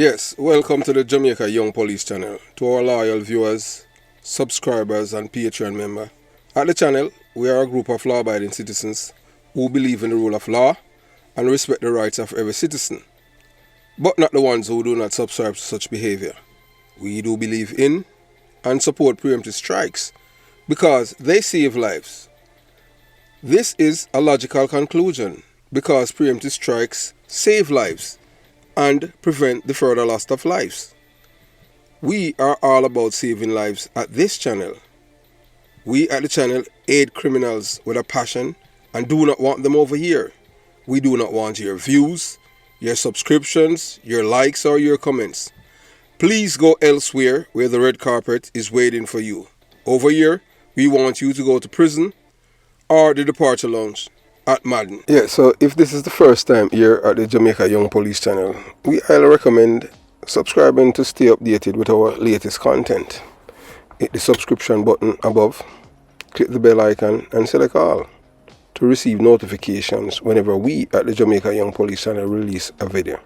Yes, welcome to the Jamaica Young Police channel. To our loyal viewers, subscribers and Patreon members. At the channel, we are a group of law-abiding citizens who believe in the rule of law and respect the rights of every citizen, but not the ones who do not subscribe to such behavior. We do believe in and support preemptive strikes because they save lives. This is a logical conclusion because preemptive strikes save lives and prevent the further loss of lives. We are all about saving lives at this channel. We at the channel aid criminals with a passion and do not want them over here. We do not want your views, your subscriptions, your likes or your comments. Please go elsewhere where the red carpet is waiting for you. Over here, we want you to go to prison or the departure lounge at Madden. Yeah, so if this is the first time here at the Jamaica Young Police channel, we highly recommend subscribing to stay updated with our latest content. Hit the subscription button above, click the bell icon and select all to receive notifications whenever we at the Jamaica Young Police channel release a video.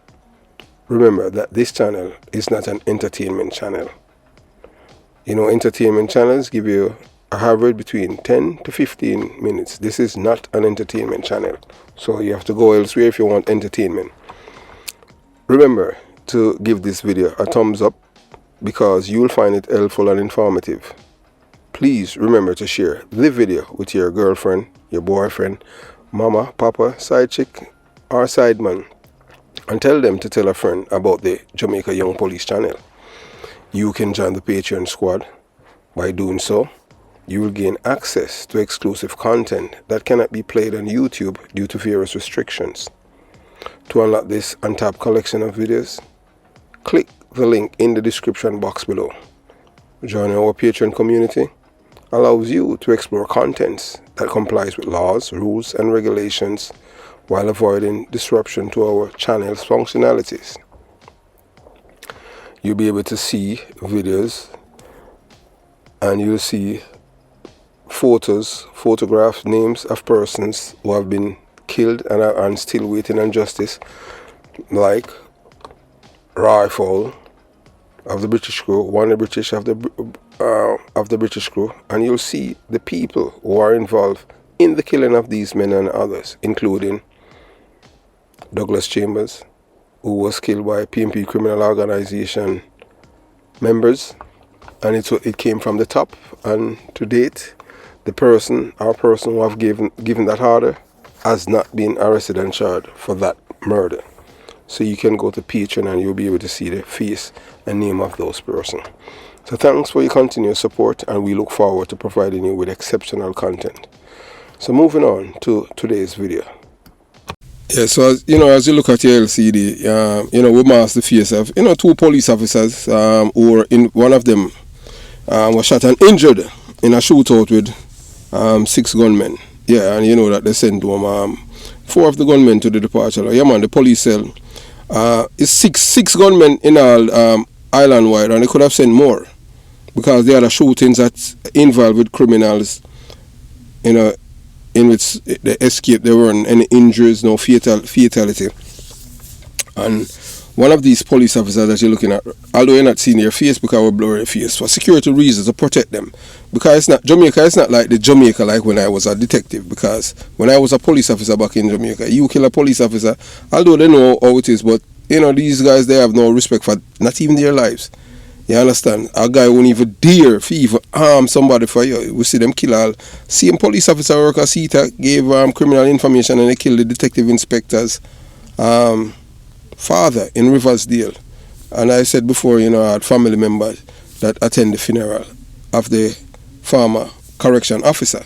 Remember that this channel is not an entertainment channel. You know, entertainment channels give you an average between 10 to 15 minutes. This is not an entertainment channel, so you have to go elsewhere if you want entertainment. Remember to give this video a thumbs up because you'll find it helpful and informative. Please remember to share the video with your girlfriend, your boyfriend, mama, papa, side chick or side man, and tell them to tell a friend about the Jamaica Young Police channel. You can join the Patreon squad. By doing so, you will gain access to exclusive content that cannot be played on YouTube due to various restrictions. To unlock this untapped collection of videos, click the link in the description box below. Joining our Patreon community allows you to explore contents that complies with laws, rules and regulations while avoiding disruption to our channel's functionalities. You'll be able to see videos and you'll see photographs, names of persons who have been killed and are still waiting on justice, like Rifle of the British crew, one of the British of the British crew, and you'll see the people who are involved in the killing of these men and others, including Douglas Chambers, who was killed by PMP criminal organization members, and it came from the top, and to date the person who have given that order has not been arrested and charged for that murder. So you can go to Patreon and you'll be able to see the face and name of those persons. So thanks for your continued support, and we look forward to providing you with exceptional content. So moving on to today's video. Yeah, so as you look at your LCD, we mask the face of two police officers who were in. One of them was shot and injured in a shootout with 6 gunmen. Yeah, and you know that they sent them 4 of the gunmen to the departure. Yeah, man, the police cell is six gunmen in all island wide, and they could have sent more because they had shootings that involved with criminals. In which they escaped, there weren't any injuries, no fatality. And one of these police officers that you're looking at, although you're not seeing their face because we're blurring their face, for security reasons, to protect them. Because it's not Jamaica, it's not like the Jamaica like when I was a detective. Because when I was a police officer back in Jamaica, you kill a police officer, although they know how it is, but these guys, they have no respect for not even their lives. You understand? A guy won't even dare to even harm somebody for you. We see them kill all. Same police officer worker CETA gave criminal information and they killed the detective inspector's father in Riversdale. And I said before, I had family members that attend the funeral of the former correction officer.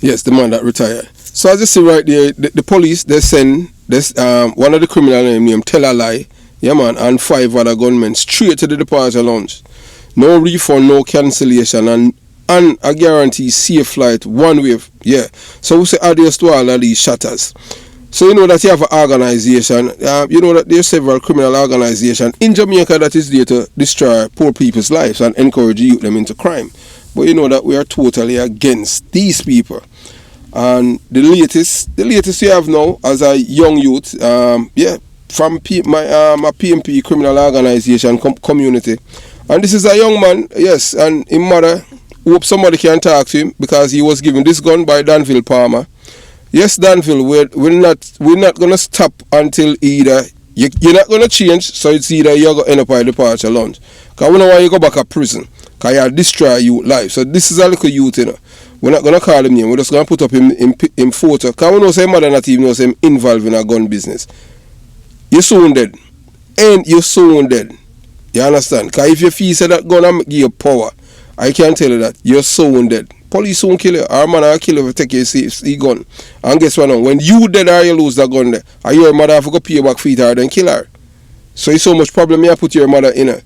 Yes, the man that retired. So as you see right there, the police, they send this one of the criminal named Tell a Lie. Yeah, man, and 5 other gunmen straight to the departure lounge. No refund, no cancellation, and a guarantee safe flight, one way. Yeah. So we say adios to all of these shatters. So you know that you have an organization, you know that there are several criminal organizations in Jamaica that is there to destroy poor people's lives and encourage youth them into crime. But you know that we are totally against these people. And the latest you have now as a young youth, from my PMP criminal organization community. And this is a young man, yes, and his mother hope somebody can talk to him because he was given this gun by Danville Palmer. Yes, Danville, we're not gonna stop until either you're not gonna change, so it's either you're gonna end up at departure lounge. Cause we don't want you go back to prison. Cause you destroy youth life. So this is a little youth, you know. We're not gonna call him name, we're just gonna put up him photo. Cause we know say mother not even knows him involved in a gun business. You're soon dead. And you're soon dead. You understand? Cause if you feel say that gun give you power, I can tell you that you're soon dead. Police won't kill you. Our man will kill you if you take your gun. And guess what now? When you dead or you lose that gun there, or your mother have to go pay you back feet her then kill her. So it's so much problem you put your mother in her.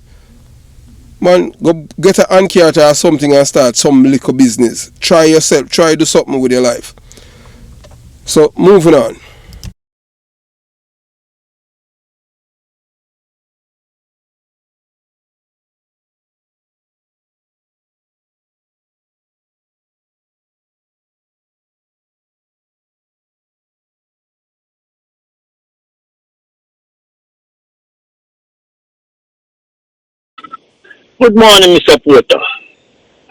Man, go get an anchor or something and start some little business. Try yourself. Try do something with your life. So moving on. Good morning, Mr. Porter.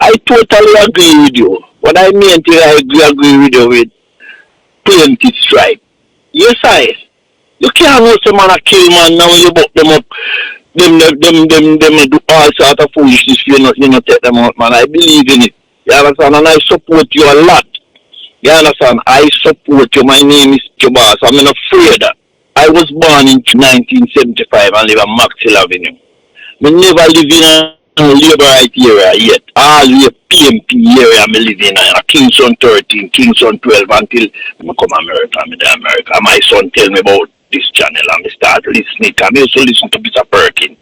I totally agree with you. What I mean to I agree with you with plenty strike. Yes, you can't know some man a kill man now when you buck them up. Them do all sort of foolishness. You know, take them out, man. I believe in it. You understand? And I support you a lot. You understand? I support you. My name is Chubas. I'm not afraid that. I was born in 1975 and live on Maxwell Avenue. Me never live in a labor right area yet. All the PMP area me live in Kingston 13, Kingston 12 until I come America. Me the America. My son tell me about this channel and me start listening. I used to listen to Mr. Perkins.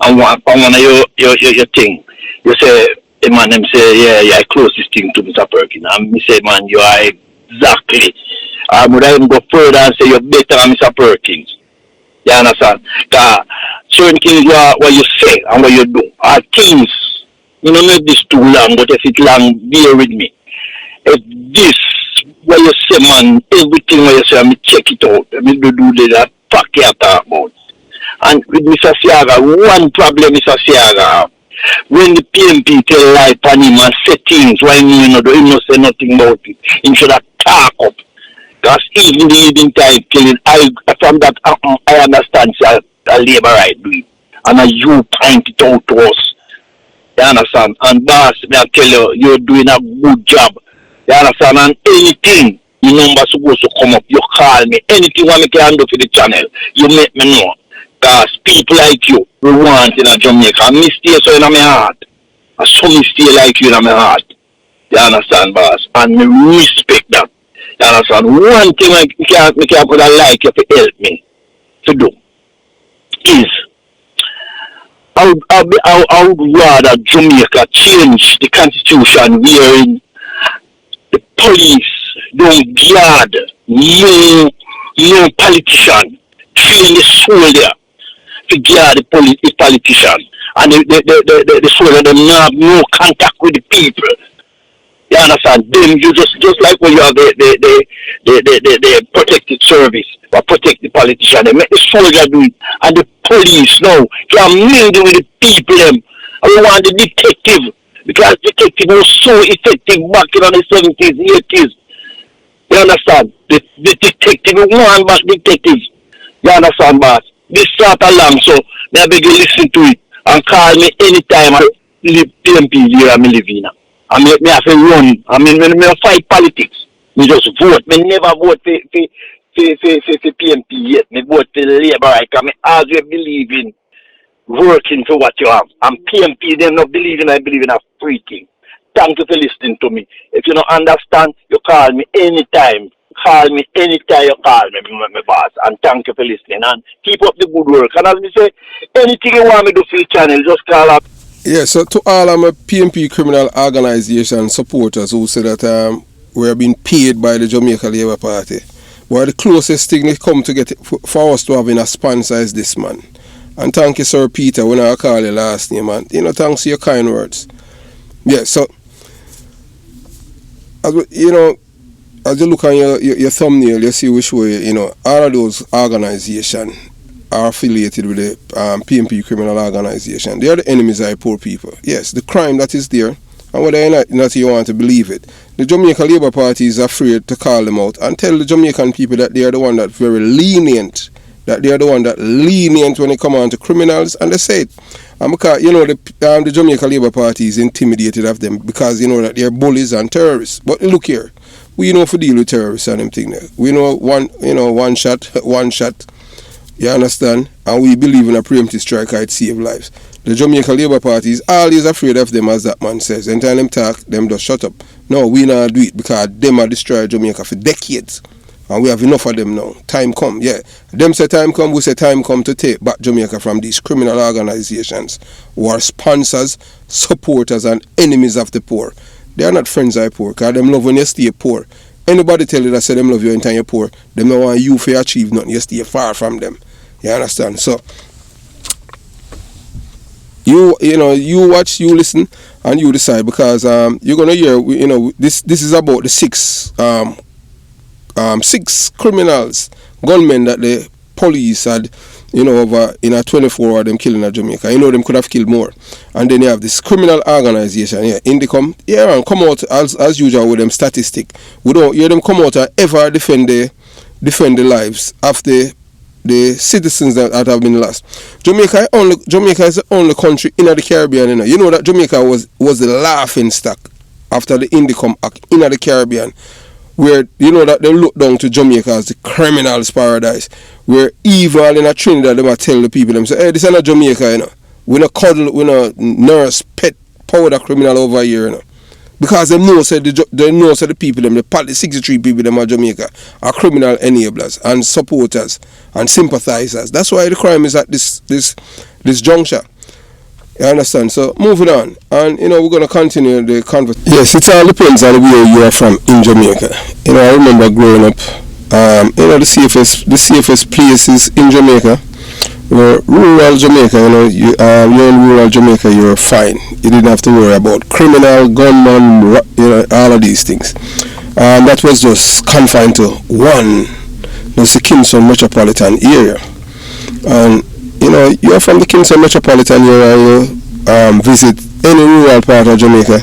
And one of your thing, you say, a man them say, yeah, close this thing to Mr. Perkins. And me say, man, you are exactly. I would even go further and say you're better than Mr. Perkins. You understand? Certain things what you say and what you do are things, you know, make this too long, but if it's long, bear with me. If this, what you say, man, everything what you say, I me check it out. I me do that fuck you talk about. And with Mr. Siaga, one problem Mr. Siaga, when the PMP tell lie on him and say things, why you know, he not say nothing about it. He should have talk up. Because even the evening time killing, from that I understand a labor right do it. And you point it out to us. You understand? And boss, I tell you, you're doing a good job. You understand? And anything your number supposed to come up, you call me. Anything I can do for the channel, you make me know. Because people like you, we want in a Jamaica. And me stay so in my heart. And some stay like you in my heart. You understand, boss? And me respect that. You understand? One thing I can't put a like you to help me to do is I would rather Jamaica change the constitution wherein the police don't guard no politician, train the soldier to guard the politician, and the soldier them not have no contact with the people. You understand? Then you just like when you have the protected service or protect the politician, they make the soldier do it, and the police now can mingle with the people them. And we want the detective because detective was so effective back in the 70s, 80s. You understand? The detective want back detectives. You understand, boss? This sort of long, so I beg you listen to it and call me anytime I live PMP here I live in. I mean, me have to run. I mean, when I fight politics, me just vote. Me never vote for PMP yet. Me vote for Labour. I can always believe in working for what you have. And PMP, they not believing. I believe in a free thing. Thank you for listening to me. If you don't understand, you call me anytime. Call me anytime you call me, my boss. And thank you for listening. And keep up the good work. And as we say, anything you want me to do for the channel, just call up. Yeah, so to all of my PMP criminal organization supporters who say that we are being paid by the Jamaica Labour Party, well, the closest thing they come to get for us to having a sponsor is this, man. And thank you, Sir Peter, when I call you last name, man. You know, thanks for your kind words. Yeah, so, as you look on your thumbnail, you see which way, you know, all of those organizations, are affiliated with the PMP criminal organization. They are the enemies of the poor people. Yes, the crime that is there, and whether or not you want to believe it, the Jamaica Labour Party is afraid to call them out and tell the Jamaican people that they are the one that's very lenient, that they are the one that lenient when it comes on to criminals, and they say it. And because, the Jamaica Labour Party is intimidated of them because, that they're bullies and terrorists. But look here, we know for deal with terrorists and them thing there. We know one shot, you understand? And we believe in a preemptive strike, it save lives. The Jamaica Labour Party is always afraid of them, as that man says. Anytime them talk, them just shut up. No, we not do it because them are destroyed Jamaica for decades. And we have enough of them now. Time come, yeah. Them say time come, we say time come to take back Jamaica from these criminal organizations who are sponsors, supporters, and enemies of the poor. They are not friends of the poor, because them love when you stay poor. Anybody tell you that say them love you anytime you're poor, them don't want you to achieve nothing. You stay far from them. You understand? So, you watch, you listen, and you decide, because you're going to hear, this is about the six criminals, gunmen that the police had, over in a 24 of them killing in Jamaica. Them could have killed more. And then you have this criminal organization, Indicom, and come out as usual with them statistic. We don't hear them come out and ever defend the lives of the citizens that have been lost. Jamaica is the only country in the Caribbean. You know that Jamaica was the laughing stock after the Indicom Act in the Caribbean, where that they look down to Jamaica as the criminals' paradise, where even in a Trinidad they might tell the people, them say, hey, this is not Jamaica, we not cuddle, we not nurse, pet, powder criminal over here, because they know the people, the 63 people them of Jamaica are criminal enablers and supporters and sympathizers. That's why the crime is at this juncture. You understand? So moving on, and we're gonna continue the conversation. Yes, it all depends on where you are from in Jamaica. I remember growing up. The safest places in Jamaica were rural Jamaica. You're in rural Jamaica, you're fine. You didn't have to worry about criminal, gunman, all of these things. That was just confined to one. That's the Kingston metropolitan area, and you're from the Kingston metropolitan area, you visit any rural part of Jamaica.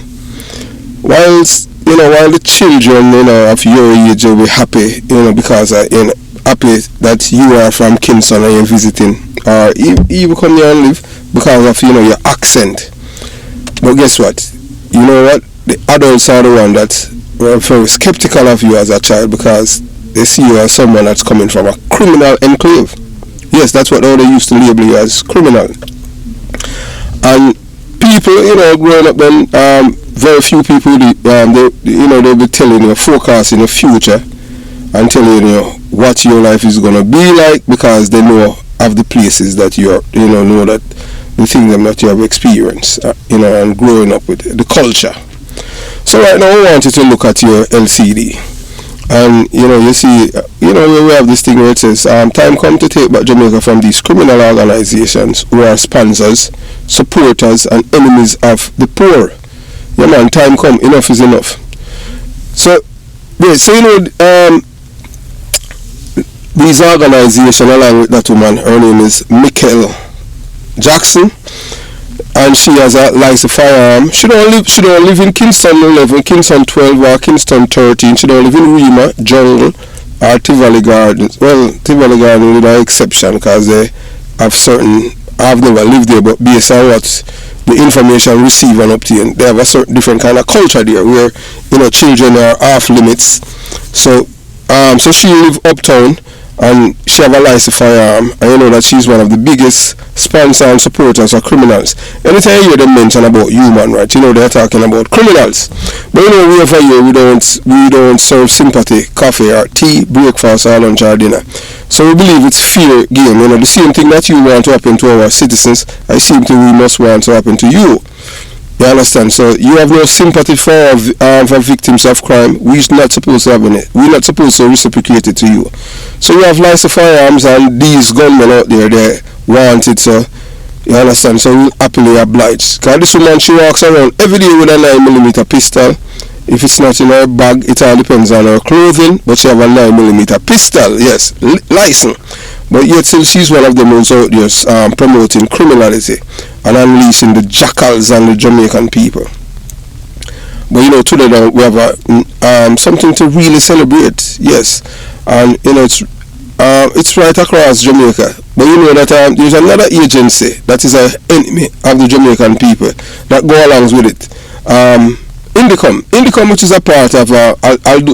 While the children, of your age will be happy, because happy that you are from Kingston and you're visiting, or you come here and live because of, your accent. But guess what? The adults are the one that were very skeptical of you as a child, because they see you as someone that's coming from a criminal enclave. Yes, that's what they used to label you as, criminal. And people, growing up then, very few people, they'll be telling you, forecasting the future and telling you what your life is going to be like, because they know of the places that you are, know that the things that you have experienced, and growing up with the culture. So right now I want you to look at your LCD. And you see, we have this thing where it says, time come to take back Jamaica from these criminal organizations who are sponsors, supporters, and enemies of the poor. Yeah, man, time come, enough is enough. So these organizations, along with that woman, her name is Michael Jackson, and she has a license firearm. She don't live in Kingston 11, Kingston 12, or Kingston 13. She don't live in Rema, Jungle, or Tivoli Gardens. Well, Tivoli Gardens with an exception, because they have I've never lived there, but based on what the information received and obtained, they have a certain different kind of culture there, where children are off limits. So she live uptown, and she have a license firearm, and that she's one of the biggest sponsors and supporters of criminals. Anytime you hear them mention about human rights, they're talking about criminals. But we over here, we don't serve sympathy, coffee or tea, breakfast or lunch or dinner. So we believe it's fair game. The same thing that you want to happen to our citizens, I seem to we must want to happen to you. You understand? So you have no sympathy for victims of crime. We're not supposed to have it. We're not supposed to reciprocate it to you. So you have lots of firearms, and these gunmen out there, they want it. So you understand? So we'll happily oblige. Because this woman, she walks around every day with a 9mm pistol. If it's not in her bag, it all depends on her clothing. But she have a 9mm pistol, yes, license. But yet still she's one of them who's out there promoting criminality and unleashing the jackals on the Jamaican people. But you know, today now we have something to really celebrate. Yes, and you know it's right across Jamaica. But you know that there's another agency that is an enemy of the Jamaican people that go along with it. Indicom, which is a part of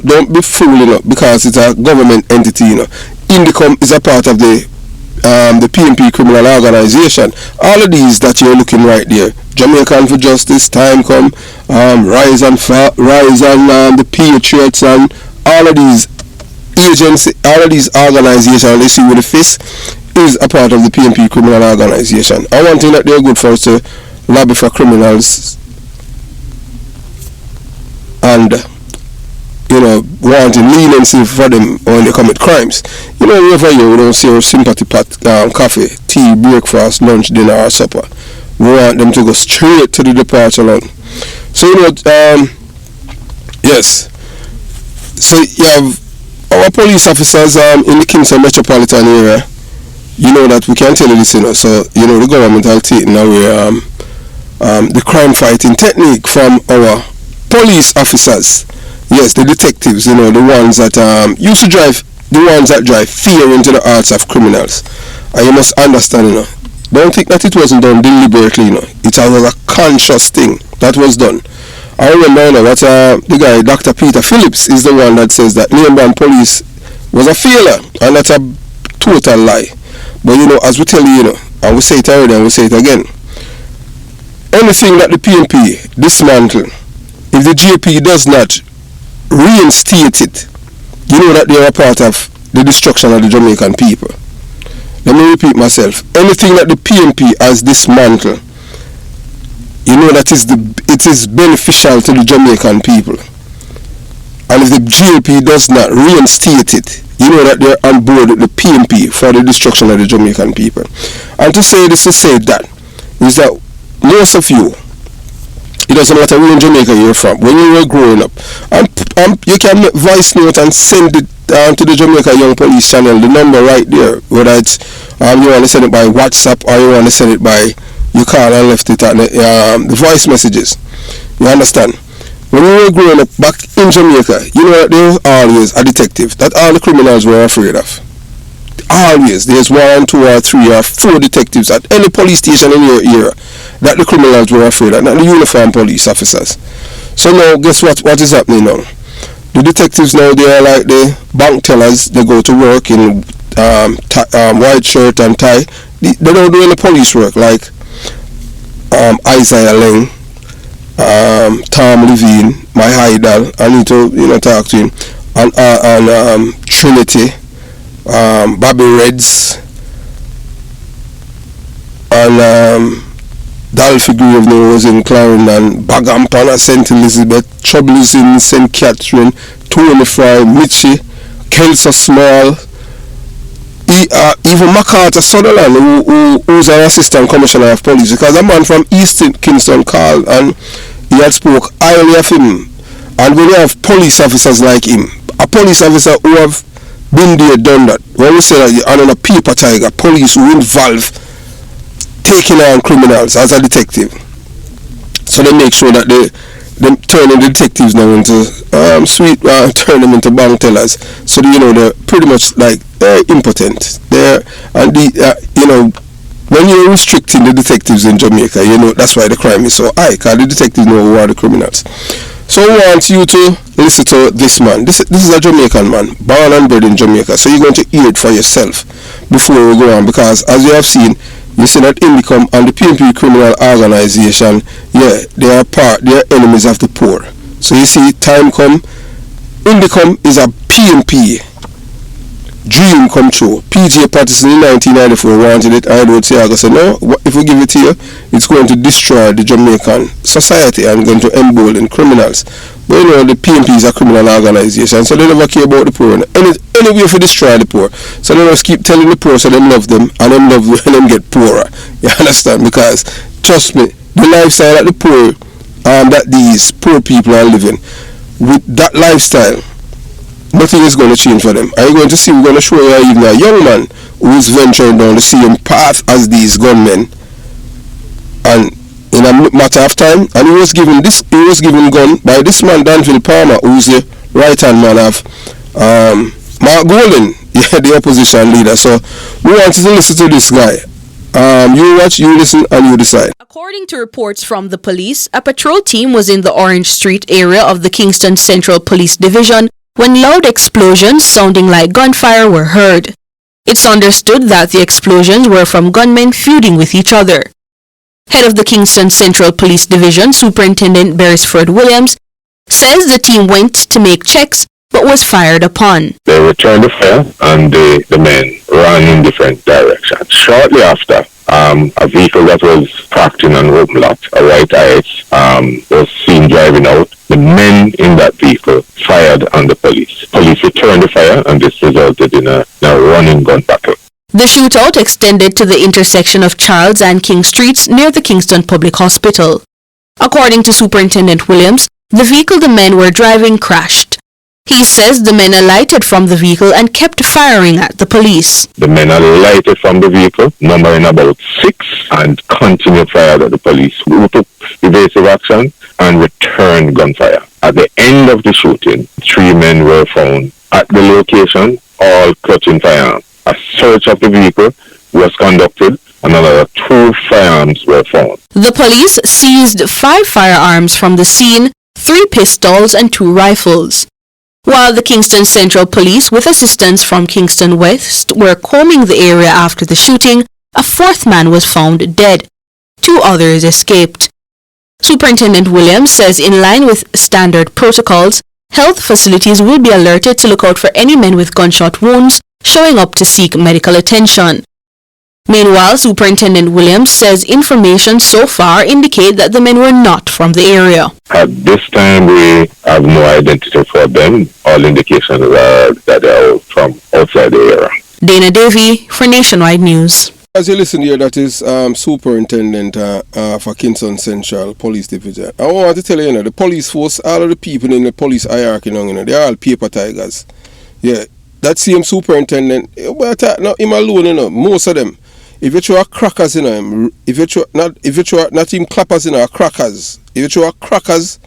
don't be fooling up because it's a government entity. You know, Indicom is a part of the PNP criminal organization. All of these that you're looking right there, Jamaican for Justice, Time Come, Rise and the Patriots, and all of these agencies, all of these organizations they see with the fist is a part of the PNP criminal organization. And one thing that they're good for is to lobby for criminals and you know wanting leniency for them when they commit crimes. You know, every year we don't see our sympathy pot, coffee, tea, breakfast, lunch, dinner or supper. We want them to go straight to the departure line. So you know, yes. So you have our police officers in the Kingston metropolitan area. You know that we can tell you this, you know. So you know the government are taking away the crime fighting technique from our police officers. Yes, the detectives, you know, the ones that used to drive, the ones that drive fear into the hearts of criminals. And you must understand, you know, don't think that it wasn't done deliberately, you know. It was a conscious thing that was done. I remember, you know, that the guy, Dr. Peter Phillips, is the one that says that Name Police was a failure, and that's a total lie. But, you know, as we tell you, you know, and we say it already and we say it again, anything that the PNP dismantle, if the GAP does not reinstate it, you know that they are a part of the destruction of the Jamaican people. Let me repeat myself. Anything that the PNP has dismantled, you know that it is beneficial to the Jamaican people. And if the GAP does not reinstate it, you know that they're on board with the PNP for the destruction of the Jamaican people. And to say this, to say that, is that most of you, it doesn't matter where in Jamaica you're from, when you were growing up, you can make voice note and send it to the Jamaica Young Police channel, the number right there, whether it's you want to send it by WhatsApp or you want to send it by, you call and left it at the voice messages. You understand? When we were growing up back in Jamaica, you know that there was always a detective that all the criminals were afraid of. Always. There's 1, 2 or 3 or 4 detectives at any police station in your area that the criminals were afraid of, not the uniformed police officers. So now, guess what is happening now? The detectives now, they are like the bank tellers. They go to work in white shirt and tie. They don't do any police work like Isaiah Lang, Tom Levine, my idol. I need to, you know, talk to him. And Trinity, Bobby Reds, and Dalphy Grave was in Clarendon, Bagampana, St. Elizabeth, Trouble is in St. Catherine, Tony Fry, Mitchie, Kelso Small, even MacArthur Sutherland, who's an assistant commissioner of police, because a man from East Kingston called and he had spoke highly of him. And when you have police officers like him, a police officer who have been there, done that, when we say that you're on a paper tiger, police who involve taking on criminals as a detective, so they make sure that they turning the detectives now into turn them into bank tellers. So you know they're pretty much like they're impotent. You know, when you're restricting the detectives in Jamaica, you know that's why the crime is so high, because the detectives know who are the criminals. So I want you to listen to this man. This is a Jamaican man, born and bred in Jamaica. So you're going to hear it for yourself before we go on, because as you have seen, you see that Indicom and the PNP criminal organization, yeah, they are enemies of the poor. So you see, time come, Indicom is a PNP dream come true. PJ Patterson in 1994 wanted it. I would say, I said, no, if we give it to you, it's going to destroy the Jamaican society and going to embolden criminals. But you know, the PNP is a criminal organization, so they never care about the poor. Any way for destroy the poor. So they just keep telling the poor so they love them, and them love when them get poorer. You understand? Because, trust me, the lifestyle that the poor, that these poor people are living, with that lifestyle, nothing is going to change for them. Are you going to see, we're going to show you even a young man who is venturing down the same path as these gunmen, and in a matter of time, and he was given gun by this man Danville Palmer, who's the right hand man of Mark Golden, the opposition leader. So we wanted to listen to this guy. You watch, you listen, and you decide. According to reports from the police, a patrol team was in the Orange Street area of the Kingston Central Police Division when loud explosions sounding like gunfire were heard. It's understood that the explosions were from gunmen feuding with each other. Head of the Kingston Central Police Division, Superintendent Beresford Williams, says the team went to make checks but was fired upon. They returned the fire and the men ran in different directions. Shortly after, a vehicle that was parked in an open lot, a white IH, was seen driving out. The men in that vehicle fired on the police. Police returned the fire, and this resulted in a running gun battle. The shootout extended to the intersection of Charles and King Streets near the Kingston Public Hospital. According to Superintendent Williams, the vehicle the men were driving crashed. He says the men alighted from the vehicle and kept firing at the police. The men alighted from the vehicle, numbering about 6, and continued fire at the police, who took evasive action and returned gunfire. At the end of the shooting, 3 men were found at the location, all clutching firearms. A search of the vehicle was conducted, and another 2 firearms were found. The police seized 5 firearms from the scene, 3 pistols and 2 rifles. While the Kingston Central Police, with assistance from Kingston West, were combing the area after the shooting, a 4th man was found dead. 2 others escaped. Superintendent Williams says in line with standard protocols, health facilities will be alerted to look out for any men with gunshot wounds showing up to seek medical attention. Meanwhile, Superintendent Williams says information so far indicate that the men were not from the area. At this time, we have no identity for them. All indications are that they are from outside the area. Dana Davey for Nationwide News. As you listen here, that is Superintendent for Kingston Central Police Division. I want to tell you, the police force, all of the people in the police hierarchy, they're all paper tigers. Yeah, that same superintendent, not him alone, most of them. If you throw crackers in if you throw not even clappers in crackers, if you throw crackers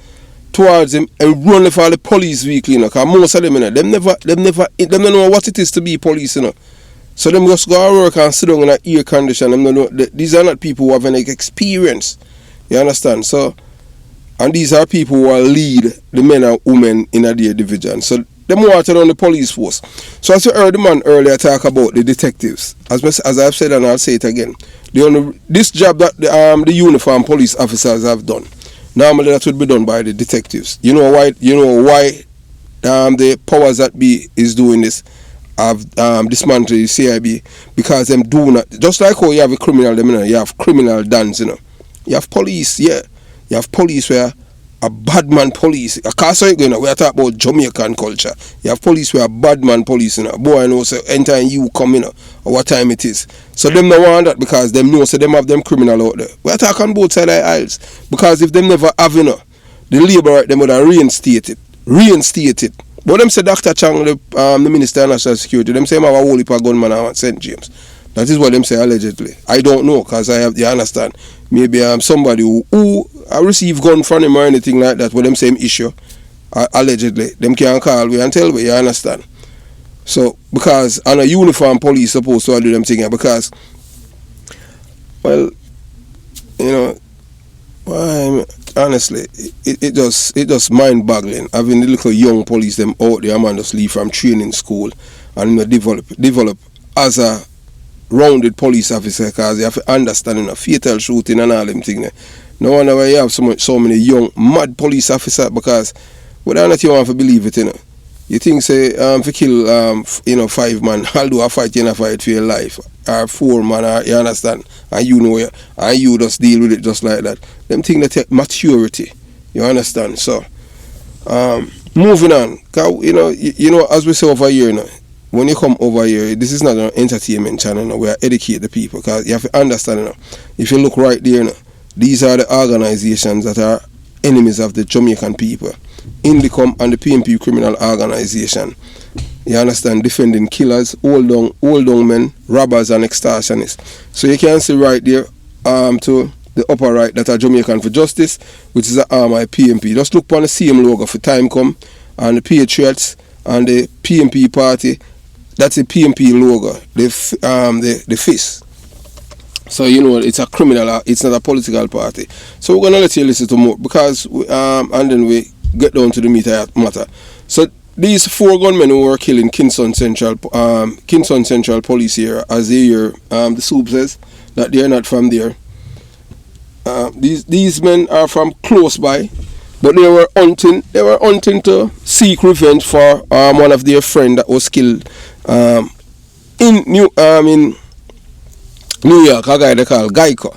towards him and run for the police vehicle, because most of them, them never know what it is to be police, So them just go to work and sit down in an air condition. Them don't know, these are not people who have any experience. You understand? So, and these are people who will lead the men and women in their division. So them water on the police force. So as you heard the man earlier talk about the detectives, as I've said and I'll say it again, this job that the uniform police officers have done, normally that would be done by the detectives. You know why the powers that be is doing this, have dismantled the CIB, because them do not, just like how you have a criminal, you have criminal dons, you have police, you have police where a bad man police. We are talking about Jamaican culture. You have police where a bad man police, boy, I know, so anytime you come in, or what time it is. So them don't want that, because them know, so them have them criminal out there. We are talking on both sides of the aisles, because if them never have, the labor right, them would have reinstated. But them say Dr. Chang, the Minister of National Security, them say I have a whole heap of gunman at St. James. That is what them say allegedly. I don't know, because you understand. Maybe somebody who receive gun from him or anything like that, what them same issue, allegedly. Them can't call me and tell me, you understand. So, because on a uniform police supposed to do them thing, because, well, honestly, it just mind-boggling. Having the little young police them out there, man, just leave from training school and develop as a rounded police officer, because you have to understand fatal shooting and all them things. No wonder why you have so many young mad police officers, because whether or not you want to believe it, you think say if you kill 5 man, I'll do a fight for your life, or 4 man, you understand, and you just deal with it just like that. Them things that take maturity, you understand. So moving on, cause, as we say over here, when you come over here, this is not an entertainment channel, we are educate the people, because you have to understand, if you look right there, these are the organizations that are enemies of the Jamaican people. Indicom and the PMP criminal organization. You understand? Defending killers, old down men, robbers and extortionists. So you can see right there to the upper right that are Jamaican for Justice, which is an arm of PMP. Just look upon the same logo for time come, and the Patriots and the PMP party. That's the PMP logo, the fist. So you know it's a criminal, it's not a political party. So we're gonna let you listen to more because and then we get down to the meat of matter. So these 4 gunmen who were killed in Kingston Central Police here, as they hear the soup says that they are not from there. These men are from close by, but they were hunting to seek revenge for one of their friends that was killed in New York, a guy they call Geico.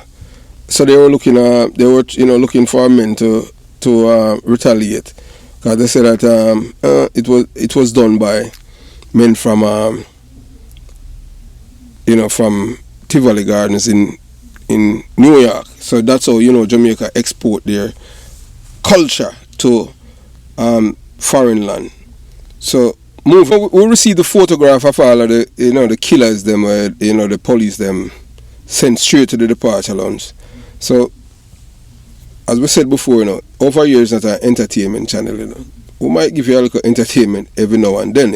So they were looking for men to retaliate, because they said that it was done by men from from Tivoli Gardens in New York. So that's how Jamaica export their culture to foreign land. So we received the photograph of all of the the killers them the police them sent straight to the departure lounge. So as we said before, over years not an entertainment channel, we might give you a little entertainment every now and then,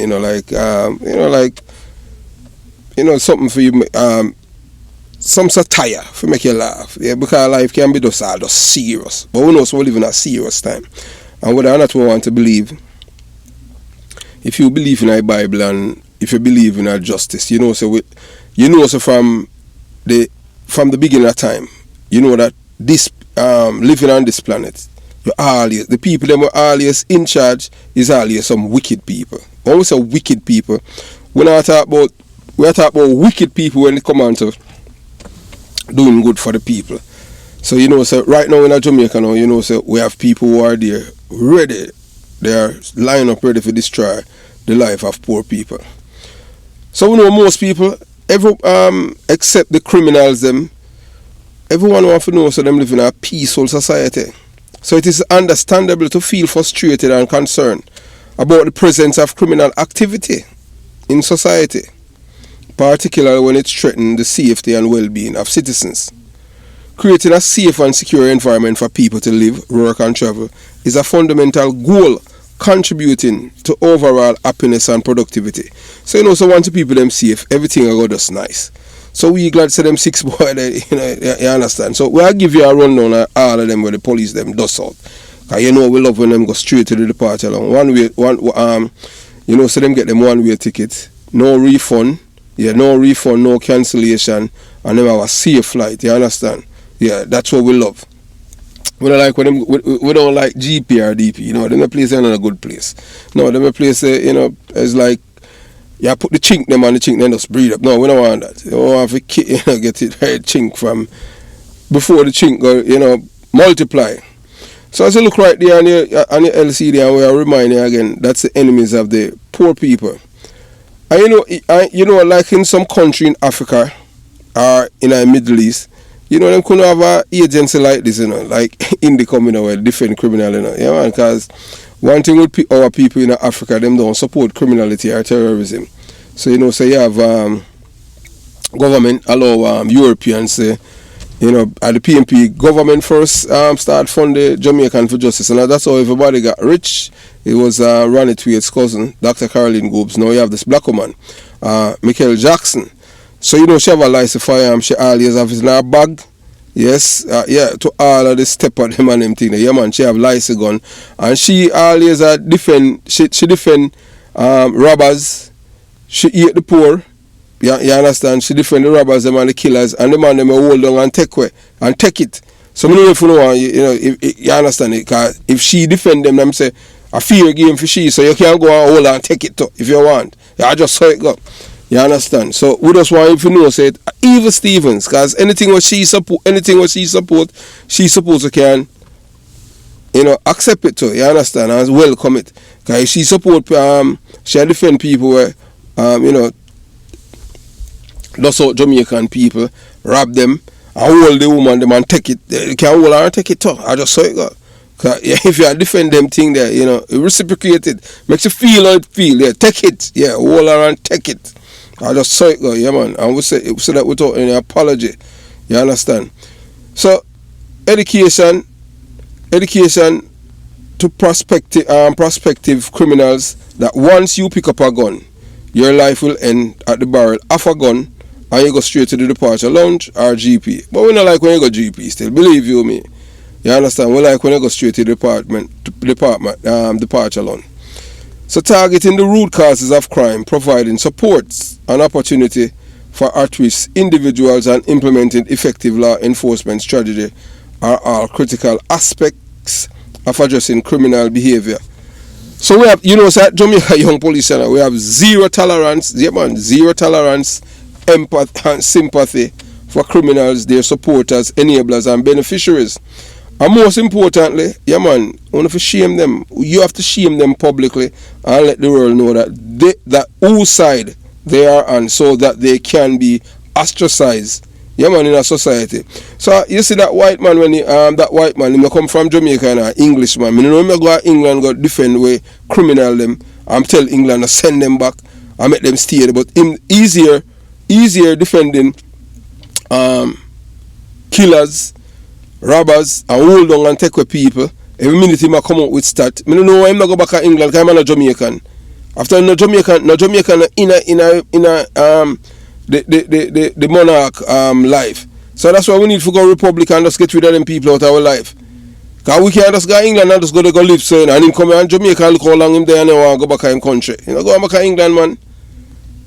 something for you, some satire for make you laugh, because life can be just serious. But we know we live in a serious time, and whether or not we want to believe, if you believe in a Bible and if you believe in a justice, so from the beginning of time, that this living on this planet, the people that were always in charge is always some wicked people. When we say wicked people, we talk about wicked people when it comes on to doing good for the people. So so right now in Jamaica now, so we have people who are there ready. They are lined up ready to destroy the life of poor people. So we know most people, except the criminals them, everyone wants to know so them live in a peaceful society. So it is understandable to feel frustrated and concerned about the presence of criminal activity in society, particularly when it threatens the safety and well-being of citizens. Creating a safe and secure environment for people to live, work and travel is a fundamental goal contributing to overall happiness and productivity. So so once the people them safe, everything will go just nice. So we glad to see them 6 boy, you understand. So we'll give you a rundown of all of them where the police them dust out. Cause we love when them go straight to the departure line. So them get them one-way ticket, no refund, no cancellation, and them have a safe flight, you understand? Yeah, that's what we love. We don't like we don't like GP or DP, them a place is not a good place. No, them a place is like put the chink them on the chink, then just breathe up. No, we don't want that. We want to get it right chink from before the chink go, multiply. So as you look right there on your LCD, and we are reminding again, that's the enemies of the poor people. And like in some country in Africa or in the Middle East, them couldn't have an agency like this, like Indicom, where defend criminal, because one thing with our people in Africa, them don't support criminality or terrorism. So, so you have government allow Europeans, at the PMP, government first start fund the Jamaican for Justice, and that's how everybody got rich. It was Ronnie Tweed's cousin, Dr. Caroline Goobs. Now you have this black woman, Michael Jackson. So she have a license firearm, she always have it in her bag. Yes, to all of the step of them and them thing. Yeah man, she have license gun. And she always defend robbers, she eat the poor. You understand? She defend the robbers them and the killers, and the man them hold on and take it. So if you understand it, because if she defend them say a fear game for she, so you can't go and hold and take it too if you want. I just saw it go. You understand? So we just want you to say Eva Stevens, because anything what she support, she supposed to can, accept it too. You understand? And welcome it. Because if she support, she defend people where, lost out Jamaican people, rob them, and hold the woman them and take it. They can't hold her and take it too. I just saw it go. 'Cause, yeah, if you defend them thing there, you know, reciprocate it. Makes you feel how it feel. Yeah, take it. Yeah, hold around, take it. I just saw it go, yeah man. And we say that without any apology. You understand? So education to prospective criminals, that once you pick up a gun, your life will end at the barrel of a gun and you go straight to the departure lounge or GP. But we don't like when you go GP still, believe you me. You understand? We like when you go straight to the departure lounge. So targeting the root causes of crime, providing supports and opportunity for at-risk individuals and implementing effective law enforcement strategy are all critical aspects of addressing criminal behavior. So we have, you know, at Jamaica Young Police Channel, we have zero tolerance, yeah man, zero tolerance, empathy and sympathy for criminals, their supporters, enablers and beneficiaries. And most importantly, yeah man, you have to shame them. You have to shame them publicly and let the world know that whose side they are on, so that they can be ostracized. Yeah man, in a society. So you see that white man, when he come from Jamaica and an Englishman. I know him go to England, go defend where criminal them. I'm tell England to send them back and make them stay there. But him easier defending killers, robbers, and hold on and take away people. Every minute he might come out with stat. I don't know why him not go back to England, because I'm not Jamaican. After no Jamaican the monarch life. So that's why we need to go Republic and just get rid of them people out of our life. Because we can't just go to England and just go live so, and him come here and Jamaica and look how long him there and he want to go back to him country. You know, go back to England, man.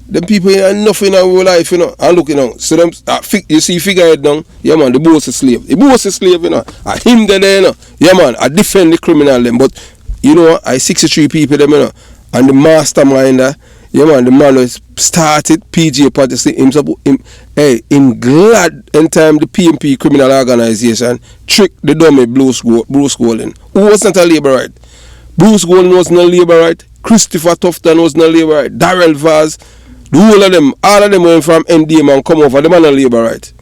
Them people ain't enough in our life, you know. And look, you know, so them, you see figurehead down, yeah man, the boss is slave. The boss is slave, you know. Him there, you know. Yeah man, I defend the criminal them. But, you know, I 63 people them, you know. And the masterminder, yeah man, the man who started PG party, him glad in time the PMP criminal organization tricked the dummy Bruce Golden, who was not a labourite. Bruce Golden was not a labourite. Christopher Tufton was not a labourite. Darrell Vaz, the whole of them, all of them went from MDM and come over. The man a labourite.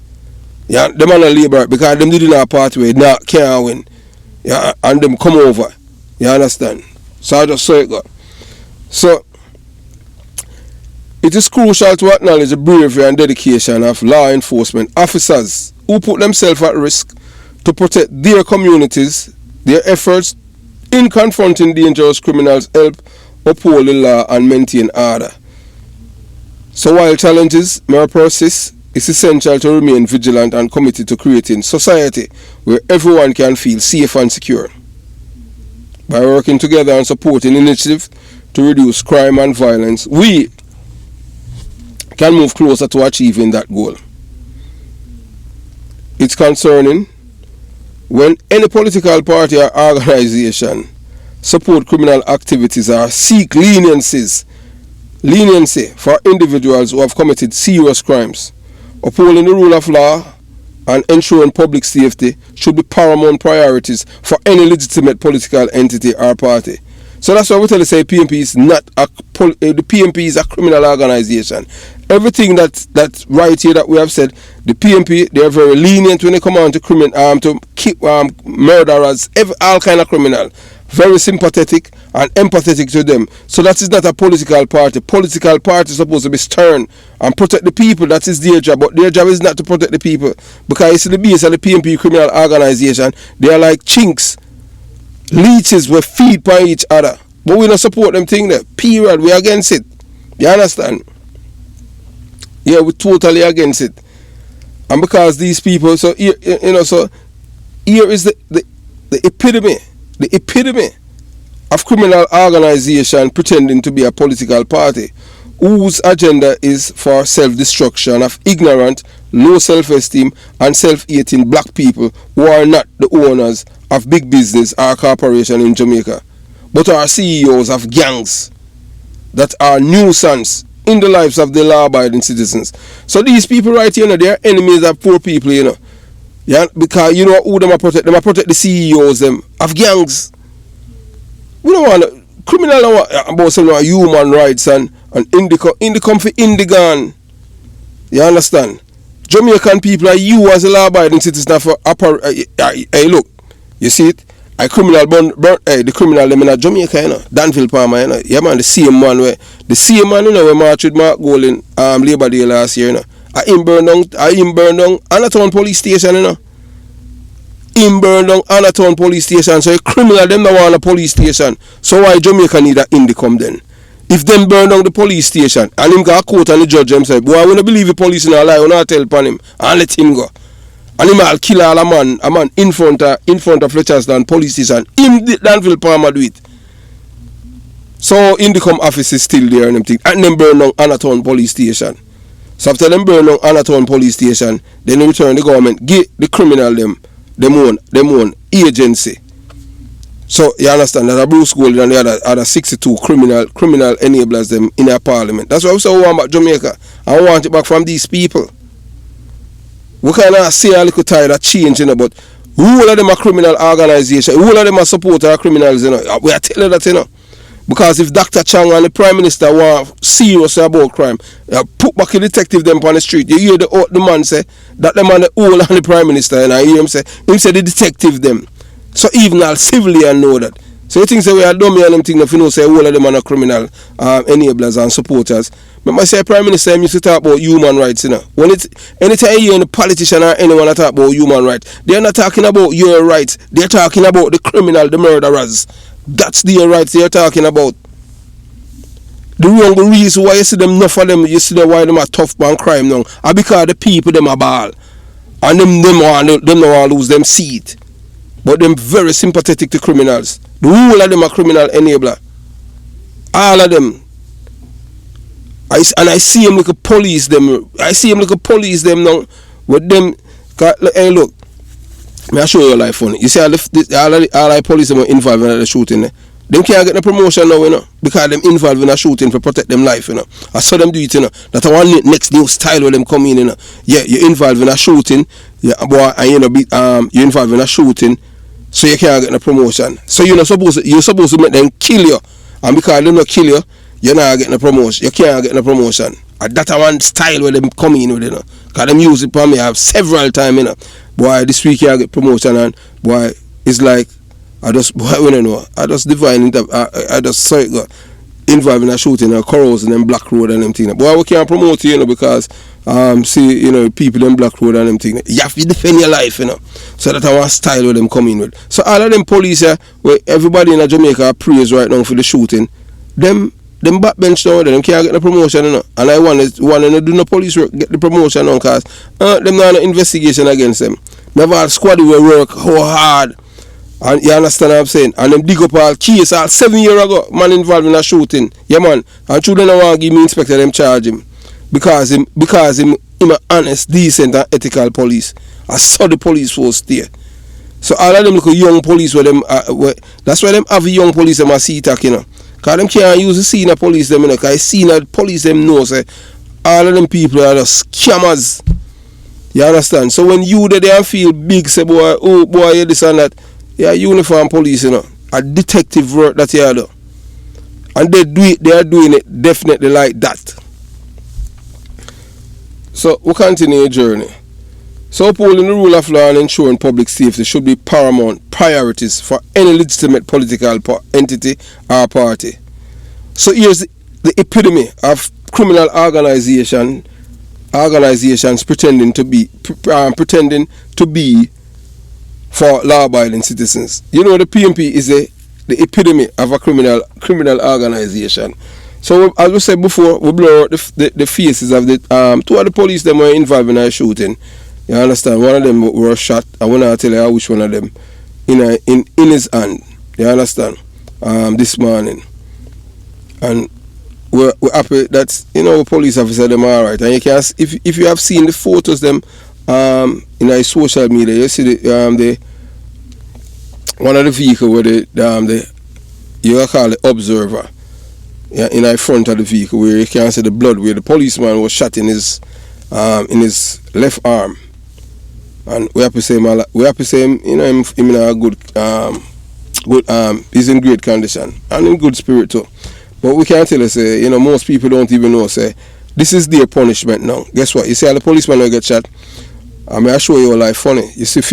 Yeah, the man a labourite because them did in a pathway, not can't win. Yeah, and them come over. You understand? So I just saw it go. So it is crucial to acknowledge the bravery and dedication of law enforcement officers who put themselves at risk to protect their communities. Their efforts in confronting dangerous criminals help uphold the law and maintain order. So while challenges may persist, it's essential to remain vigilant and committed to creating society where everyone can feel safe and secure. By working together and supporting initiatives to reduce crime and violence, we can move closer to achieving that goal. It's concerning when any political party or organization support criminal activities or seek leniency for individuals who have committed serious crimes. Upholding the rule of law and ensuring public safety should be paramount priorities for any legitimate political entity or party. So that's why we tell you say PMP is not the PMP is a criminal organization. Everything that right here that we have said, the PMP, they are very lenient when they come on to murderers, all kind of criminal. Very sympathetic and empathetic to them. So that is not a political party. Political party is supposed to be stern and protect the people. That is their job. But their job is not to protect the people. Because it's the base of the PMP criminal organization. They are like chinks. Leeches will feed by each other. But we don't support them thing there. Period. We are against it. You understand? Yeah, we're totally against it. And because these people, so here, you know, so here is the epitome. The epitome of criminal organization pretending to be a political party whose agenda is for self-destruction of ignorant, low self-esteem and self-hating black people who are not the owners of big business or corporation in Jamaica, but are CEOs of gangs that are nuisance in the lives of the law-abiding citizens. So these people right here, you know, they are enemies of poor people, you know. Yeah, because you know who them are protect? Them are protect the CEOs them of gangs. We don't want criminal about some human rights and indicum for indigan. You understand? Jamaican people are you as a law-abiding citizen for hey look, you see it? I criminal the criminal them in Jamaica, you know, Danville Palmer, you know. Yeah man, the same man, you know, we marched with Mark Golding Labor Day last year, you know. I him burn down Anatown police station, you know. Him burn down Anatown police station, so a criminal them don't want a police station. So why Jamaica need a indicum then? If them burn down the police station and him got a court and the judge himself, boy, I wouldn't believe the police in a lie, I not tell upon him and let him go. And him will kill all a man in front of Fletcher's Down police station. Him Danville Palmer do it. So Indicom office is still there and them thing. And them burn down Anatown police station. So after them burn down Anatown police station, then in return the government give the criminal them own agency. So you understand that Bruce Golding and the other 62 criminal enablers them in our parliament. That's why we say we want back Jamaica. And we want it back from these people. We cannot say a little tired of change, you know, but all of them are criminal organization, all of them are supporter of criminals, you know. We are telling that, you know. Because if Dr. Chang and the Prime Minister want serious about crime, put back a detective them on the street. You hear the man say that the man the old and the Prime Minister, and I hear him say the detective them. So even all civilian know that. So you think say we are dumb and them thing if you know say all of them are criminal enablers and supporters. But I say Prime Minister used to talk about human rights, you know. Anytime you hear a politician or anyone talk about human rights, they're not talking about your rights. They're talking about the criminal, the murderers. That's their rights they're talking about. The wrong reason why you see them enough of them, you see why them are tough on crime now, are because the people them are ball. And them don't want to lose them seat. But them very sympathetic to criminals. The whole of them are criminal enabler. All of them. I see him like a police them. I see him like a police them now. With them, hey look, may I show you a life funny. You see all the police them are involved in the shooting. Them can't get the promotion now, you know, because them involved in a shooting for protect them life, you know. I saw them do it, you know. That's one next new style where them come in, you know. Yeah, you're involved in a shooting, yeah, boy, and you know, you're involved in a shooting, so you can't get the promotion. So you're supposed to make them kill you, and because they not kill you, you're not getting the promotion. You can't get the promotion. And that's one style where them come in with, you know. Because them use it for me have several times, you know. Boy, this week you get promotion, and boy, it's like I just divine it. I just saw it go involved in a shooting and corals and them Black Road and them thing. Boy, we can't promote you, you know, because see, you know, people in Black Road and them thing. You have to defend your life, you know. So that's our style where them come in with. So all of them police here, where everybody in Jamaica praise right now for the shooting, them backbench now, them can't get the promotion, you know. And I want to do no police work, get the promotion now, because them not no investigation against them. Never had squad will work how hard. And you understand what I'm saying? And them dig up all case all 7 years ago, man involved in a shooting. Yeah man. And children don't want to give me inspector them charge him. Because him an honest, decent and ethical police. I saw the police force there. So all of them look young police where them that's why them have young police them a see talk, you know. Because them can't use the senior police them, you know, because senior police them know say all of them people are just scammers. You understand? So when you there and feel big, say boy, oh boy, you this and that. Yeah, uniform police, you know, a detective work that you do. And they are doing it definitely like that. So we continue the journey. So upholding the rule of law and ensuring public safety should be paramount priorities for any legitimate political entity or party. So here's the epitome of criminal organizations pretending to be for law-abiding citizens. You know, the PMP is the epitome of a criminal organization. So as we said before, we blur the faces of the two of the police that were involved in a shooting. You understand? One of them were shot. I want to tell you which one of them in his hand. You understand? This morning, and we're happy that, you know, police officer them all right. And you can, if you have seen the photos them in our social media, you see the one of the vehicle where you call it observer, yeah, in the front of the vehicle where you can see the blood where the policeman was shot in his left arm, and we have to say him, you know, him in a good he's in great condition and in good spirit too. But we can't tell you, say, you know, most people don't even know, say, this is their punishment now. Guess what? You see how the policeman will get shot. I mean, I show you a life funny. You see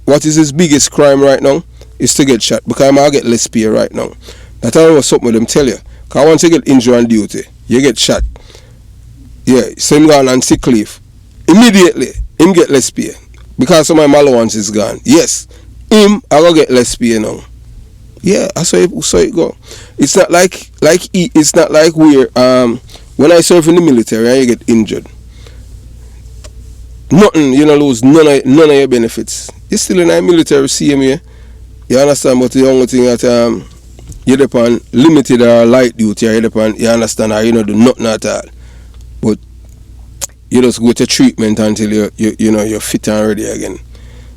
what is his biggest crime right now? is to get shot because I get less pay right now. That's all something them tell you. Because once you get injured on duty, you get shot. Yeah, so him gone on sick leave. Immediately, him get less pay. Because some of my allowance is gone. Yes, him I go get less pay now. Yeah, that's how it go. It's not like we're when I serve in the military and you get injured. Nothing, you know, lose none of your benefits. You're still in the military, same here. You understand? But the only thing that you depend limited or light duty, you depend, you understand, or you know, do nothing at all. But you just go to treatment until you're fit and ready again.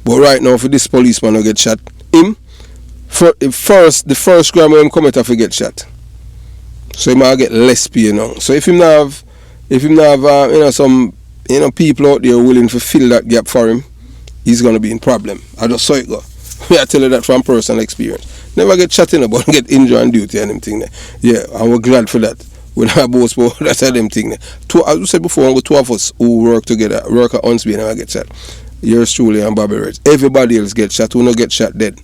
But right now, for this policeman who get shot, him the first crime him commit to get shot. So he might get less pay now. So if him not have some people out there willing to fill that gap for him, he's gonna be in problem. I just saw it go. I tell you that from personal experience. Never get shot in about get injured on duty and them thing there. Yeah, and we're glad for that. We not both for that's them thing there. As we said before, two of us who work together, work at Huntsby and never get shot. Yours truly and Bobby Rich. Everybody else get shot, we not get shot dead.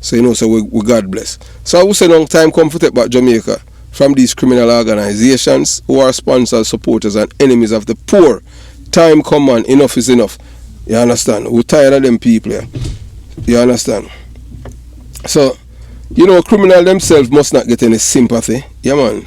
So so we God bless. So I would say long time come to take back Jamaica from these criminal organizations who are sponsors, supporters and enemies of the poor. Time come on, enough is enough. You understand? We're tired of them people here. You understand? So, criminal themselves must not get any sympathy. Yeah, man.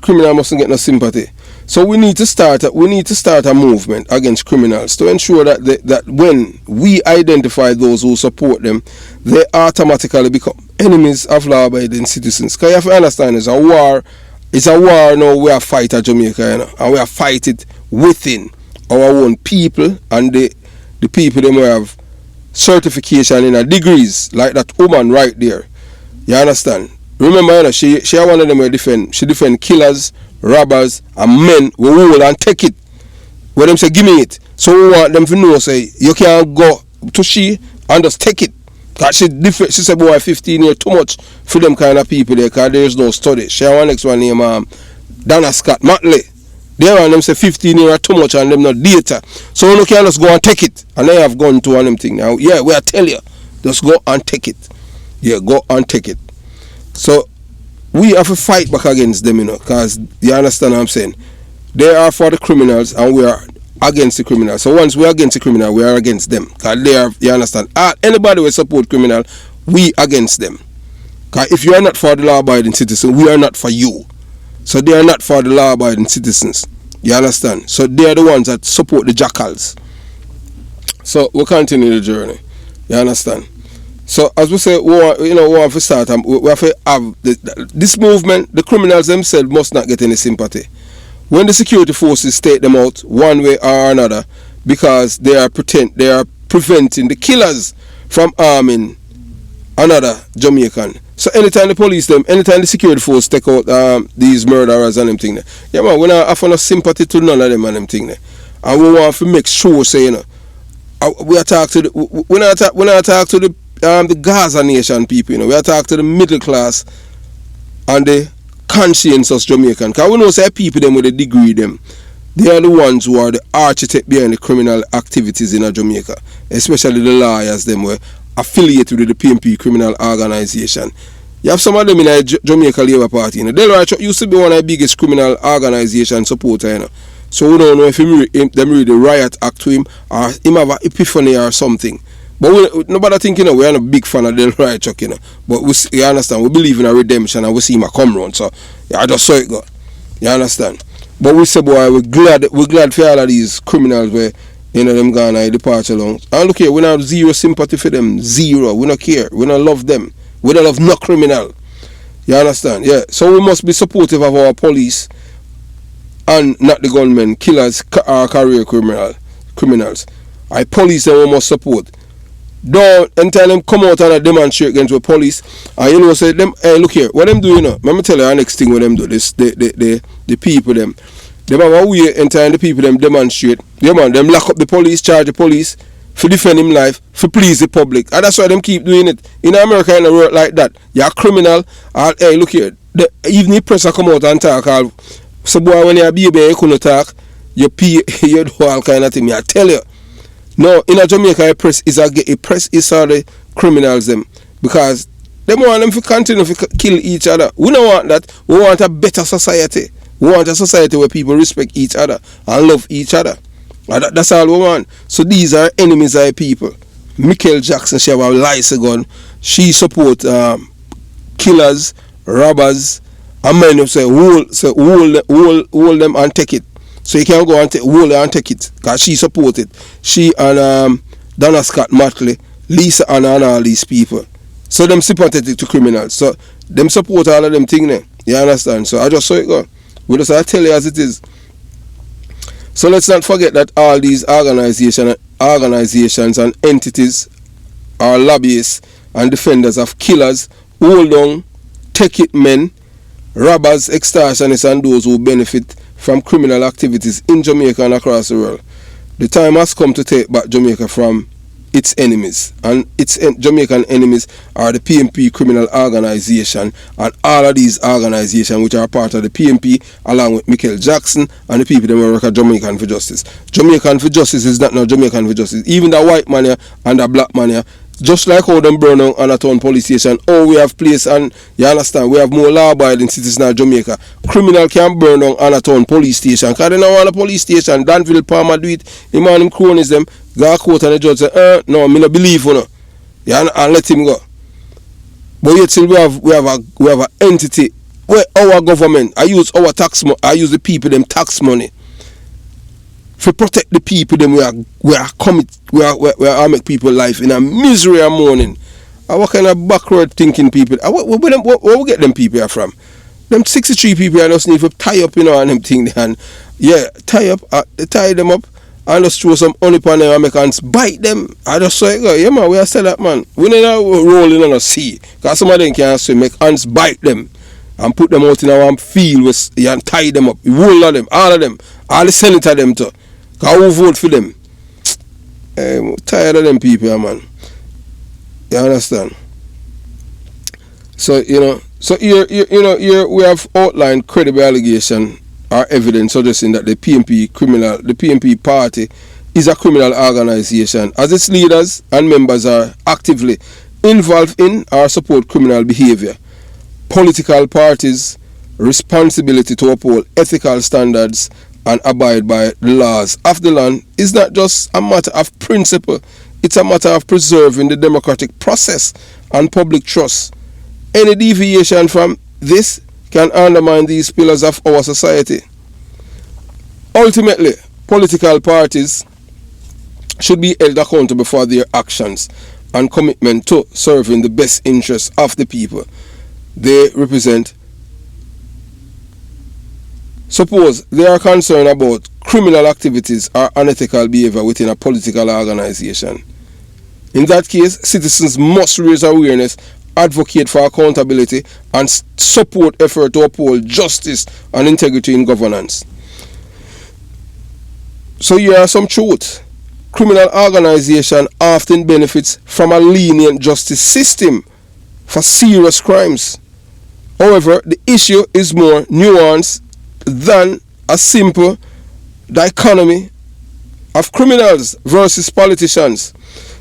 Criminal mustn't get no sympathy. So we need to start a movement against criminals to ensure that when we identify those who support them, they automatically become enemies of law-abiding citizens. Because you have to understand, it's a war now. We are fighting Jamaica, and we are fighting within our own people and the people them who have certification in degrees, like that woman right there. You understand? Remember, she one of them who defend killers, robbers, and men who hold and take it. When them say give me it, so we want them to know say you can't go to she and just take it. Cause she different. She said, boy, 15 years too much for them kind of people there. Cause there is no study. She have one next one named Dana Scott Matley. They want them say 15 years too much and them not data. So you can just go and take it. And they have gone to one of them thing now. Yeah, we are tell you, just go and take it. Yeah, go and take it. So we have to fight back against them, because you understand what I'm saying. They are for the criminals and we are against the criminals. So once we are against the criminal, we are against them. Because they are, you understand. Anybody will support criminal, we against them. Because if you are not for the law-abiding citizen, we are not for you. So they are not for the law-abiding citizens. You understand? So they are the ones that support the jackals. So we'll continue the journey. You understand? So as we say, we want to start. We have to have this movement. The criminals themselves must not get any sympathy. When the security forces take them out one way or another, because they are preventing the killers from harming another Jamaican. So anytime the security force take out these murderers and them thing there, yeah man, we not have no sympathy to none of them and them thing there. And we want to make sure, say, we are talk to the Gaza nation people, we are talk to the middle class and the conscientious Jamaican. Because we know say people them with a degree them, they are the ones who are the architect behind the criminal activities in Jamaica, especially the lawyers them were affiliated with the PMP criminal organization. You have some of them in a Jamaica Labour Party. Delroy used to be one of the biggest criminal organization supporter. So we don't know if them read the riot act to him or him have an epiphany or something. But nobody think we are a big fan of Delroy Chuck, But you understand, we believe in a redemption and we see him come round. So I just saw it go. You understand? But we say, boy, we're glad for all of these criminals where them gone on departure long. And look here, we don't have zero sympathy for them. Zero. We don't care. We don't love them. We don't love no criminal. You understand? Yeah. So we must be supportive of our police and not the gunmen, killers, or career criminals. Our police them we must support. Don't tell them come out and demonstrate against the police. And say them, hey, look here, what them do, let me tell you the next thing what them do. The people them. They have a way in time the people them demonstrate. Yeah man, them lock up the police, charge the police for defend him life, for please the public. And that's why them keep doing it. In America in a world like that, you're a criminal. Hey, look here, even the press come out and talk. So boy, when you're a baby, you couldn't talk. You pee, you do all kind of thing. I tell you. No, in a Jamaica, a press is the criminals them. because they want them to continue to kill each other. We don't want that. We want a better society. We want a society where people respect each other and love each other. And that's all we want. So these are enemies of the people. Michael Jackson, she have a license gun. She support killers, robbers, and men who say hold them and take it. So you can't go and hold them and take it, because she support it. She and Donna Scott Matley, Lisa Anna, and all these people. So them sympathetic to criminals. So them support all of them things there. You understand? So I just saw it go. We just I tell you as it is. So let's not forget that all these organizations and entities are lobbyists and defenders of killers, hold on, take it men, robbers, extortionists, and those who benefit from criminal activities in Jamaica and across the world. The time has come to take back Jamaica from its enemies, and its Jamaican enemies are the PMP criminal organization and all of these organizations which are part of the PMP, along with Michael Jackson and the people that work at Jamaican for Justice. Jamaican for Justice is not now Jamaican for Justice. Even the white man here and the black man here, just like how them burn down Anatown police station, we have place, and you understand, we have more law-abiding citizens in Jamaica. Criminal can burn down Anatown police station, because they don't want a police station. Danville Palmer do it, him and him cronies them, go court and the judge say, no, me no believe you know. Yeah, and let him go. But yet still we have an entity where our government, I use our tax money, I use the people them tax money to protect the people them we are make people life in a misery and mourning. What kind of backward thinking people? Where we get them people here from? Them 63 people I just need to tie up, and them thing and tie them up and just throw some honey upon them and make hands bite them. I just say, yeah man, we are still that man. We need to roll in on a sea, because some of them can't swim, make hands bite them and put them out in our field and tie them up. Roll of them, all the senator them too. Because who vote for them? I'm tired of them people, man. You understand? So, here we have outlined credible allegation or evidence suggesting that the PMP party is a criminal organization, as its leaders and members are actively involved in or support criminal behavior. Political parties' responsibility to uphold ethical standards and abide by the laws of the land is not just a matter of principle, it's a matter of preserving the democratic process and public trust. Any deviation from this can undermine these pillars of our society. Ultimately, political parties should be held accountable for their actions and commitment to serving the best interests of the people they represent. Suppose they are concerned about criminal activities or unethical behavior within a political organization. In that case, citizens must raise awareness, advocate for accountability, and support effort to uphold justice and integrity in governance. So here are some truths. Criminal organization often benefits from a lenient justice system for serious crimes. However, the issue is more nuanced than a simple dichotomy of criminals versus politicians.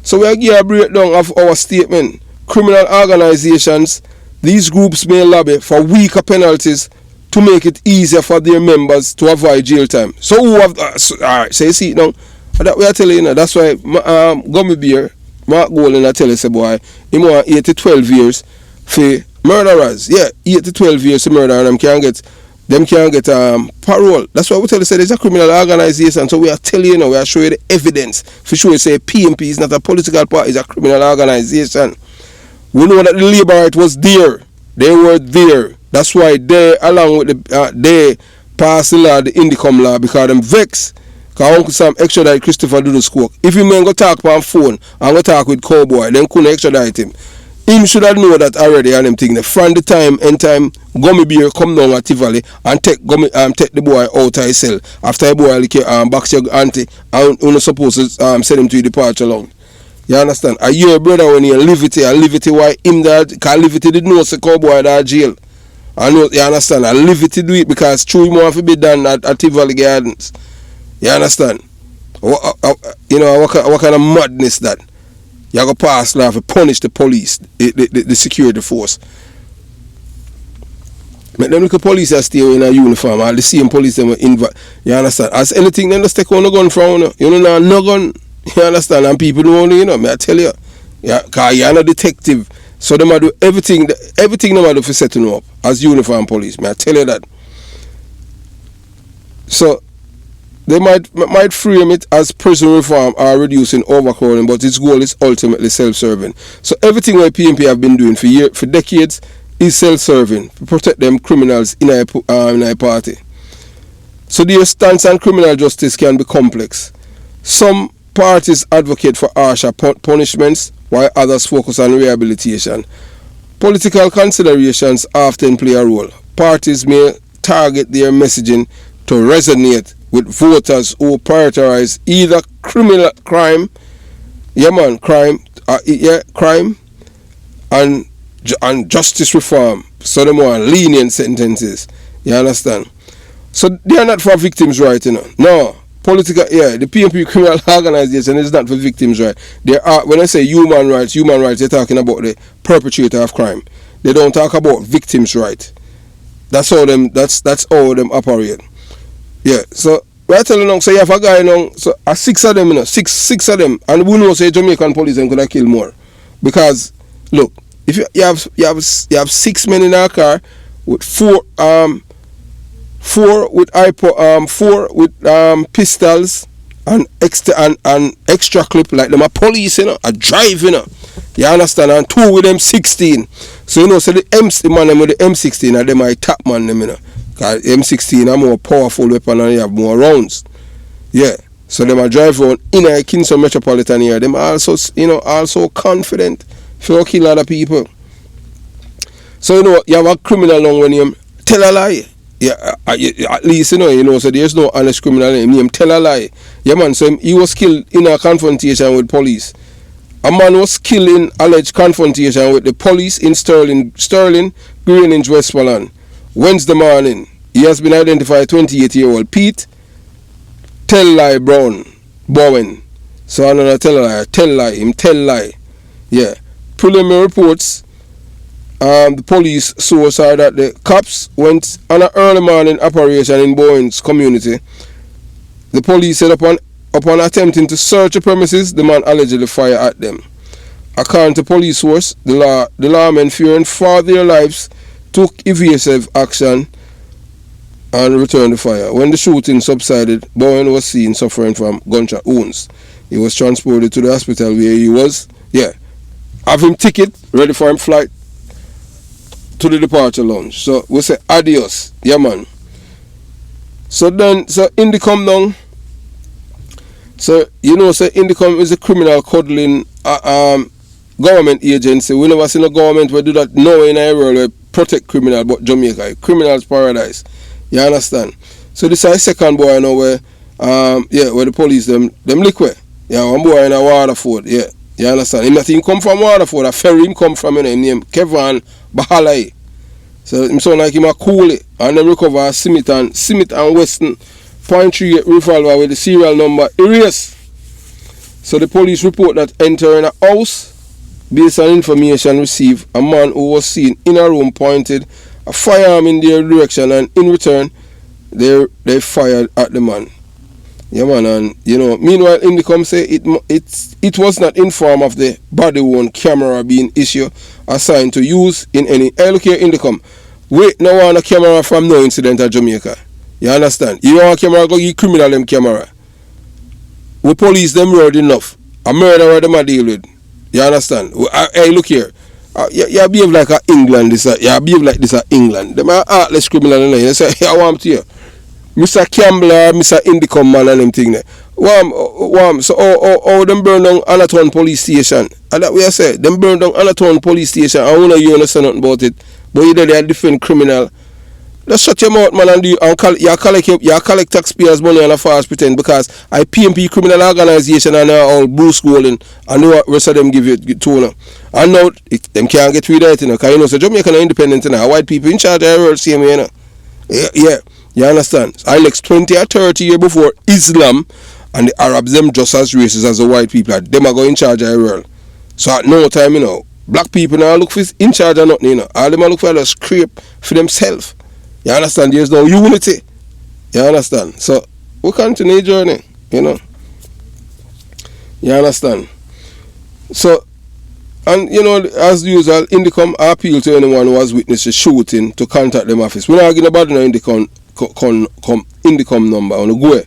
So we are giving a breakdown of our statement. Criminal organizations, these groups may lobby for weaker penalties to make it easier for their members to avoid jail time. So who have alright, so you see it now. That we are telling you, that's why Gummy Bear, Mark Golden, I tell you, say boy, he want 8 to 12 years for murderers. Yeah, 8 to 12 years to murder, and them can't get parole. That's why we tell you, say there's a criminal organization. So we are telling you now, we are showing you the evidence. For sure, say PMP is not a political party, it's a criminal organization. We know that the labor right was there. They were there. That's why they, along with they passed the law, the Indicom law, because them vex. Because Uncle Sam extradite Christopher Doodle Squawk. If you man go talk on phone and go talk with Cowboy, then couldn't extradite him. Him should have known that already and them thing. From the time, Gummy Bear come down at Tivoli and take the boy out of his cell. After the boy box your auntie and you're not supposed to send him to the departure alone. You understand? A year brother when you live it why him that, because Liberty did know say Cowboy that jail. I know, you understand? I Liberty do it because true him want to be done at Tivoli Gardens. You understand? What kind of madness that? You go pass law to punish the police, the security force. Make them look at police that stay in a uniform, or the same police them you understand? As anything them just take on a gun from you know no gun, you understand? And people don't only, you know, I tell you. Yeah, cause you're not a detective. So them do everything them do for setting up as uniform police. I tell you that. So they might frame it as prison reform or reducing overcrowding, but its goal is ultimately self-serving. So everything what PNP have been doing for decades is self-serving to protect them criminals in a party. So their stance on criminal justice can be complex. Some parties advocate for harsher punishments, while others focus on rehabilitation. Political considerations often play a role. Parties may target their messaging to resonate with voters who prioritize either crime and justice reform, so the more lenient sentences. You understand? So they are not for victims' right, you know. No. The PNP criminal organization is not for victims' right. They are, when I say human rights, they're talking about the perpetrator of crime. They don't talk about victims' right. That's how them operate. Yeah. So we're telling them, so you have a guy now, so six of them, you know, six of them, and we know say Jamaican police could have killed more. Because look, if you have 6 men in a car with four with pistols and extra clip, like them a police, you know, a drive, you know. You understand? And 2 with them 16. So you know, so the man them with the M16 and them are top man them, you know. Cause M16 are more powerful weapon and you have more rounds. Yeah. So them a drive around in a Kingston metropolitan area. Them also, you know, also confident for kill other people. So you know, you have a criminal now when you tell a lie. Yeah, at least, you know, so there's no honest criminal in him. Tell a lie. Yeah, man, so he was killed in a confrontation with police. A man was killed in alleged confrontation with the police in Sterling, Greenwich, Westmoreland. Wednesday morning, he has been identified 28-year-old Pete Tell Lie Bowen. So another tell lie. Yeah. Preliminary reports. The police source are that the cops went on an early morning operation in Bowen's community. The police said upon attempting to search the premises, the man allegedly fired at them. According to police source, the lawmen, fearing for their lives, took evasive action and returned the fire. When the shooting subsided, Bowen was seen suffering from gunshot wounds. He was transported to the hospital where he was, have him ticket, ready for him flight to the departure lounge. So we say adios, yeah man. So Indicom down. So you know, say Indicom is a criminal cuddling government agency. We never seen a government where do that nowhere in our world where protect criminal but Jamaica. Criminal's paradise. You understand? So this is a second boy now where where the police them liquid. Yeah, one boy in a Waterford, yeah. You understand? Him not even come from Waterford, a ferry him come from, you know, him name Kevin Bahalai. So him sound like him a cool it. And then recover Smith and Weston .38 revolver with the serial number erased. So the police report that entering a house, based on information received, a man who was seen in a room pointed a firearm in their direction, and in return they fired at the man. Yeah man, and you know, meanwhile Indicom say it was not informed of the body-worn camera being issued assigned to use in any. Hey, look here, Indicom. Wait, no one a camera from no incident at Jamaica. You understand? You want a camera, go give criminal them camera. We police them road enough. A murderer them a deal with. You understand? Hey, look here. You behave like a England. You behave like this a England. Them are heartless criminal. You say, I want to you. Mr. Campbell or Mr. Indicom man and them thing there. So them burn down Anaton police station. And that way I say, them burn down Anaton police station. I wanna you understand nothing about it. But you they are different criminal. Just shut your mouth, man, and you collect taxpayers' money and a false pretend, because I PNP criminal organization and all Bruce Golden and the rest of them give you to them. And now them can't get rid of it, you know, because you know, so Jamaica are independent, you know, white people in charge of the world same way, you know. Yeah. You understand? I next 20 or 30 years before Islam and the Arabs them just as racist as the white people are. Them are going in charge of the world. So at no time, black people now look for in charge of nothing, All them look for a scrape for themselves. You understand? There's no unity. You understand? So we continue the journey, You understand? So, and as usual, Indicom appeal to anyone who has witnessed a shooting to contact them office. We're not getting about no Indicom number on the go.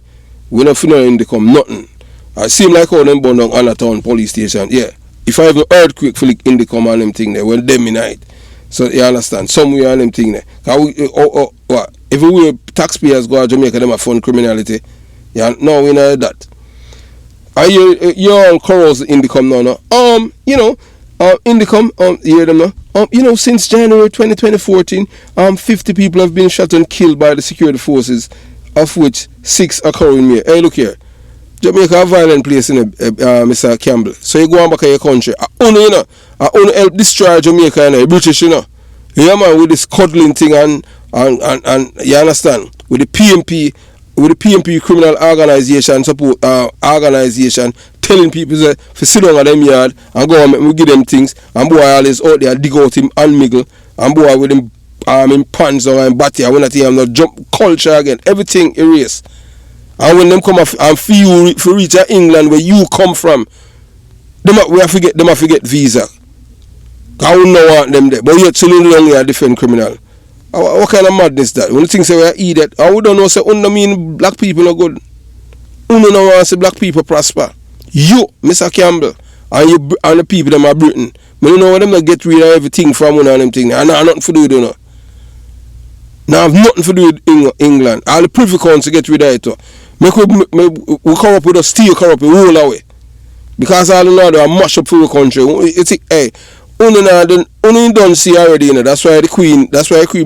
We're not feeling Indicom nothing. It seem like all them burn down Anatown police station. Yeah. If I have an earthquake for Indicom and them thing there, well them in night. So you understand? Somewhere on them thing there. What? If we taxpayers go to Jamaica, them a fund criminality. Yeah, no, we know that. Are you're on corals Indicom now? Indicom, you hear them now? Since January 2014, 50 people have been shot and killed by the security forces, of which 6 occurring here. Hey, look here. Jamaica a violent place in Mr. Campbell. So you go on back to your country. I only help destroy Jamaica and British, Yeah, man, with this cuddling thing and you understand? With the PMP criminal organization support organization telling people that for sit down at them yard and go and we give them things and boy always out there dig out him and miggle and boy with him in pants or in batty. I want to him not jump culture again. Everything erased. And when them come and feel for reach England where you come from, them have forget visa. I wouldn't know want them there. But yet so long you are defend criminal. What kind of madness that? When you think say we are idiot, and we don't know say mean black people are good. We don't want to see black people prosper. You, Mr. Campbell, and the people them are Britain. But you know what them not get rid of everything from one of them things. And I have nothing to do with it. Now I have nothing to do with England. All the Privy Council get rid of it. We come up with a steel corrupt roll away. Because all the North are mash up for the country. You think, hey, only don't see already, That's why the Queen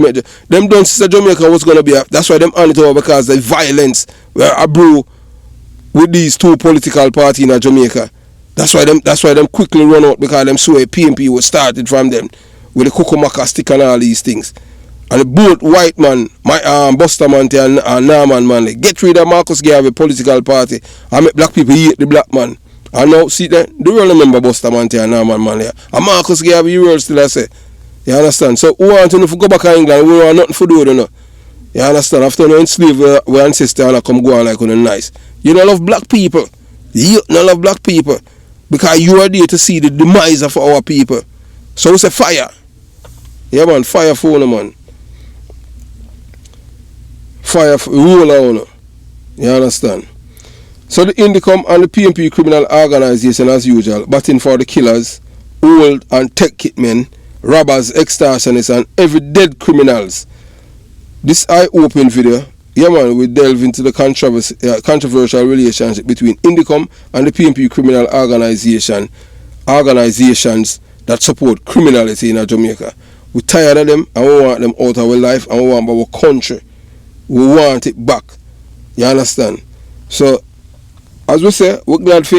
made them don't see Jamaica was gonna be that's why them on it over because the violence were a brew with these two political parties in Jamaica. That's why them quickly run out because them saw a PMP was started from them with the Kukumaka stick and all these things. And both white man, my Bustamante and Norman Manley, get rid of Marcus Garvey political party and make black people hate the black man. And now, see, do you remember Bustamante and Norman Manley? And Marcus Garvey, you will still say. You understand? So, we want to go back to England, we want nothing to do, You understand? After no enslave our ancestors and come go on like on nice. You don't love black people. You don't love black people. Because you are there to see the demise of our people. So, it's a fire. Yeah, man, fire for man. Fire for roll on. You understand? So the Indicom and the PMP criminal organization as usual, batting for the killers, old and tech kitmen, robbers, extortionists and every dead criminals. This eye-open video, yeah man, we delve into the controversial relationship between Indicom and the PMP criminal organizations that support criminality in Jamaica. We're tired of them and we want them out of our life and we want our country. We want it back. You understand? So as we say, we're glad for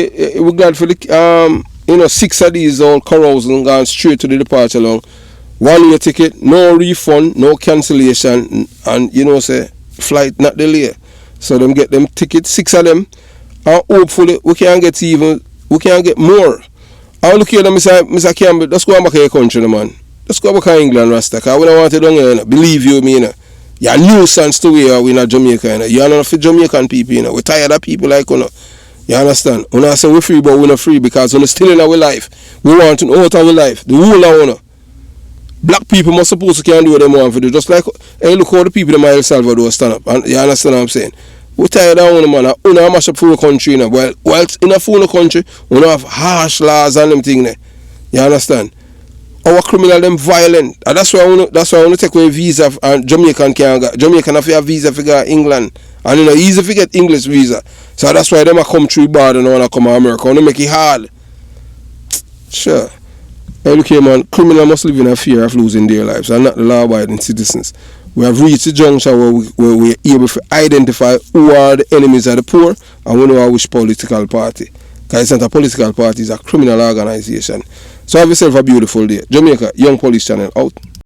the 6 of these all carousing gone straight to the departure long. 1 year ticket, no refund, no cancellation, and say flight not delay. So them get them tickets, 6 of them, and hopefully we can get more. I look here, Mr. Campbell, let's go back to your country, man. Let's go back to England, Rasta, because we don't want it down here, believe you me, You're a nuisance to where we in Jamaica, You're not for Jamaican people, We're tired of people like You understand? When I say we're free, but we're not free because we're still in our life. We want to know out our life. The whole of black people must supposed to can do what they want to do. Just like, hey, look how the people in El Salvador stand up. And you understand what I'm saying? We're tired of one man. We don't mash up for the country. Well, in a full country, we don't have harsh laws and them things. You understand? Our criminal them violent. And that's why I want to take away visa and Jamaican have a visa for go England. And easy to get English visa. So that's why them a come through bad and want to come to America. Want to make it hard. Sure. Hey, look here, man. Criminals must live in a fear of losing their lives and not the law-abiding citizens. We have reached the juncture where we are able to identify who are the enemies of the poor and we know which political party. Because it's not a political party, it's a criminal organization. So have yourself a beautiful day. Jamaica, Young Police Channel out.